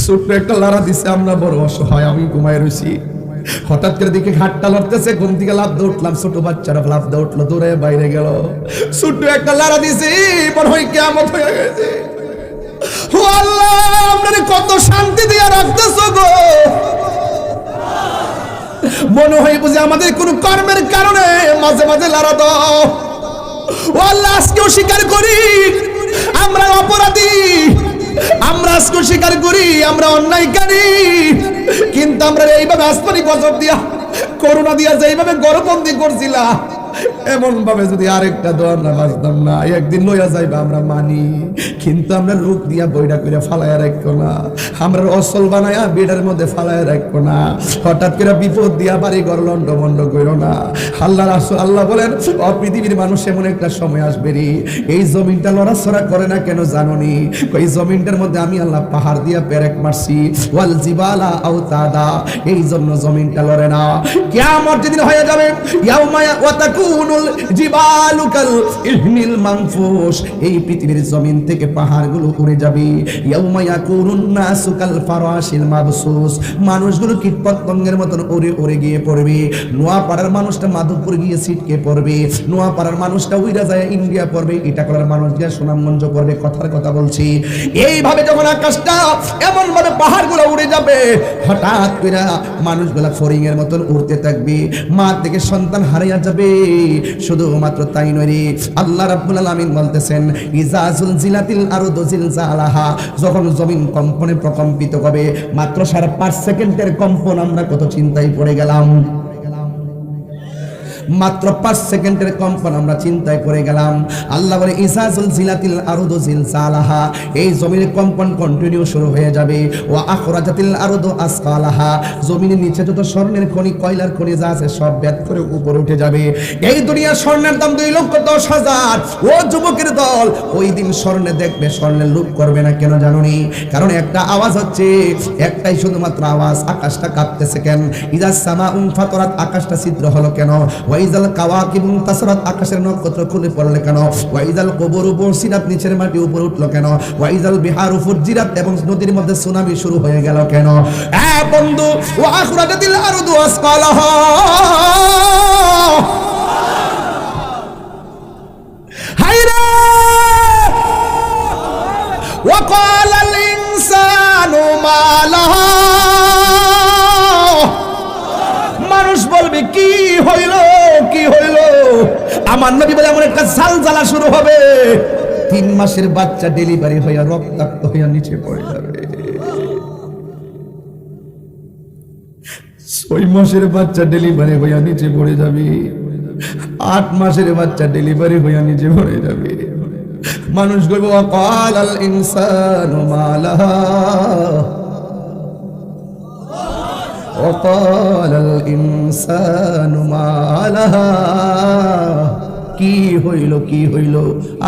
ছোট্ট একটা লারা দিছে, আমরা বড় অসহায়, আমি ঘুমায় রয়েছি। হঠাৎ করে দিকে ঘাটটা লড়তেছে, ঘুম থেকে লাফ দিয়ে উঠলাম, ছোট বাচ্চারা লাফ দিয়ে উঠলো, দৌড়ে বাইরে গেল। ছোট্ট একটা লারা দিছে, মনে হয় কিয়ামত হয়ে গেছে। ও আল্লাহ, আপনারে কত শান্তি দিয়ে রাখতেছো গো। মনে হয় বুঝি আমাদের কোন কর্মের কারণে মাঝে মাঝে লড়া দাও। ও আল্লাহ, আজকেও স্বীকার করি আমরা অপরাধী, আমরা আজকেও স্বীকার করি আমরা অন্যায়কারী, কিন্তু আমরা এইভাবে আসমানি গজব দিয়া, করোনা দিয়া যেইভাবে গর্ভবন্দী করছিলা, এমন ভাবে যদি আরেকটা দোয়া না বাজতাম না, একদিন লইয়া যাইবা আমরা মানি, কিন্তু আমরা রূপ দিয়া বইটা করে ফালাইয়া রাখবো না, আমরা অসল বানায়া বেডের মধ্যে ফালাইয়া রাখবো না, হঠাৎ করে বিপদ দিয়া বাড়ি ঘর লন্ড বন্ড করো না। আল্লাহ রাসূল আল্লাহ বলেন, পৃথিবীর মানুষ এমন একটা সময় আসবে রে, এই জমিনটা লড়াছড়া করে না কেন জানোনি? এই জমিনটার মধ্যে আমি আল্লাহ পাহাড় দিয়া পেরেক মারছি, ওয়াল জিবালা আওতাদা, এই জন্য জমিনটা লড়ে না। কিয়ামত যেদিন হয়ে যাবে, ইয়াউমা ওয়াতাকুনুল জিবালু কাল ইহনিল মানফুস, এই পৃথিবীর জমিন থেকে পাহাড়গুলো উড়ে যাবে। ইয়াউমা ইয়াকুনুন নাসু কাল ফারাশিল মাবসুস, মানুষগুলো কীটপতঙ্গের মতন উড়ে উড়ে গিয়ে পড়বে। নোয়াপাড়ার মানুষটা মাধবপুর গিয়ে ছিটকে পড়বে, নোয়াপাড়ার মানুষটা উইরা যায় ইন্ডিয়া পড়বে, ইটাকলার মানুষ গিয়ে সুনামগঞ্জ পড়বে। কথার কথা বলছি, এইভাবে যখন আকাশটা এমন ভাবে পাহাড়গুলো উড়ে যাবে, হঠাৎ করে মানুষগুলা ফরিং এর মতন উড়তে থাকবে, মা থেকে সন্তান হারিয়ে যাবে। শুধুমাত্র তাই নয় রে, আল্লাহ রাব্বুল আলামিন বলতেছেন, ইজা জুলজিলাতিল আরদু জিলজালাহা, যখন জমিন কম্পনে প্রকম্পিত হবে, মাত্র 5.5 সেকেন্ডের কম্পন, আমরা কত চিন্তায় পড়ে গেলাম। মাত্র 5 সেকেন্ডের কম্পন আমরা চিন্তায় পড়ে গেলাম। আল্লাহ বলে, ইজা জুলজিলাতিল আরদু জিলজালাহা, এই জমিনের কম্পন কন্টিনিউ শুরু হয়ে যাবে। ওয়া আখরাজাতিল আরদু আসকালাহা, জমিনের নিচে যত স্বর্ণের খনি, কয়লার খনি যা আছে সব ব্যাত করে উপরে উঠে যাবে। এই দুনিয়ার স্বর্ণের দাম 2,10,000। ও যুবকের দল, ওই দিন স্বর্ণে দেখবে, স্বর্ণের লুট করবে না। কেন জানোনি? কারণ একটা আওয়াজ হচ্ছে, একটাই শুধুমাত্র আওয়াজ, আকাশটা কাঁপতেছে কেন? ইজা সামাউন ফাতরাত, আকাশটা ছিদ্র হলো কেন? ওয়াইজাল কাওয়াকিবুন তাসরাত, আকাশের নক্ষত্র খুলে পড়লে কেন? ওয়াইজাল কুবুরু বুসিরাত, নিচের মাটি উপরে উঠলো কেন? ওয়াইজাল বিহারু ফুজিরাত, এবং নদীর মধ্যে সুনামি শুরু হয়ে গেল কেন? বন্ধু, ওয়া আখরাজাতিল আরদু আসকালাহা, হায়রে ওয়া ক্বালাল ইনসানু মা লাহা, মানুষ বলবে কি হইল, কি হইল? আমার নবী বলে, এমন একটা জালজালা শুরু হবে, 3 মাসের বাচ্চা ডেলিভারি হইয়া রক্তাক্ত হইয়া নিচে পড়ে যাবে, 6 মাসের বাচ্চা ডেলিভারি হইয়া নিচে পড়ে যাবে, 8 মাসের বাচ্চা ডেলিভারি হইয়া নিচে পড়ে যাবে। মানুষ বলবে, ওয়া ক্বালাল ইনসানু মা লাহা, ওয়াকালাল ইনসানু মা লাহা, কি হইল, কি হইল?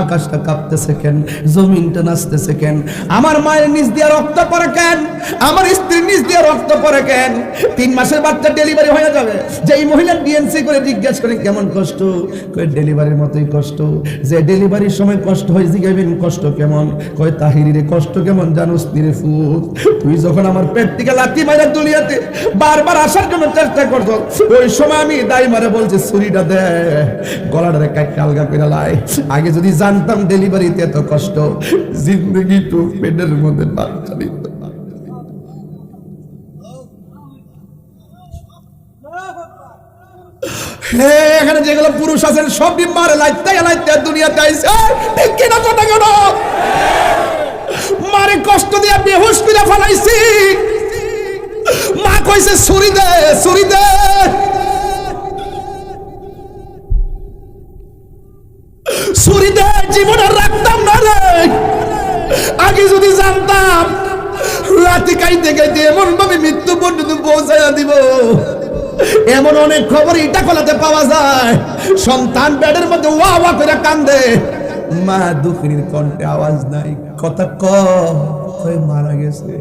আকাশটা কাঁপতেছে কেন? জমিনটা নাচতেছে কেন? আমার মায়ের নিচ দিয়ে রক্ত পড়ে কেন? আমার স্ত্রীর নিচ দিয়ে রক্ত পড়ে কেন? 3 মাসের বাচ্চা ডেলিভারি হয়ে যাবে। যেই মহিলা ডিএনসি করে জিজ্ঞেস করে কেমন কষ্ট, কই ডেলিভারির মতোই কষ্ট। যে ডেলিভারির সময় কষ্ট হয়, জিজ্ঞাসা কষ্ট কেমন, কয় তাহিরিরে কষ্ট কেমন জানোস রে ফুত, তুই যখন আমার পেট থেকে লাথি মাইরা দুনিয়াতে বারবার আসার জন্য চেষ্টা করছো, ওই সময় আমি দাই মারে বলছি ছুরিটা দে, গলাটা আলগা করে লাই। আগে যদি জানতাম ডেলিভারিতে এত কষ্ট, জিন্দগি তো পেটের মধ্যে বাচ্চা দিত। এখানে যেগুলো পুরুষ আছেন সব মারে লাইতে লাইতে দুনিয়াতে আইছে, ঠিক কিনা কথা কেন? মারে কষ্ট দিয়ে বেহুশ করে ফেলাইছি, মা কইছে ছুরি দে, ছুরি দে। ছুরি দে, জীবনে রাখতাম না রে। আগে যদি জানতাম, রাতে কাইতে কাইতে এমন ভাবে মৃত্যু পর্যন্ত পৌঁছাইয়া দিব। এমন অনেক খবর ইটা খোলাতে পাওয়া যায়, সন্তান বেডের মধ্যে ওয়া ওয়া করে কান্দে, মা দুঃখিনীর কণ্ঠে আওয়াজ নাই, কথা কয় মারা গেছে।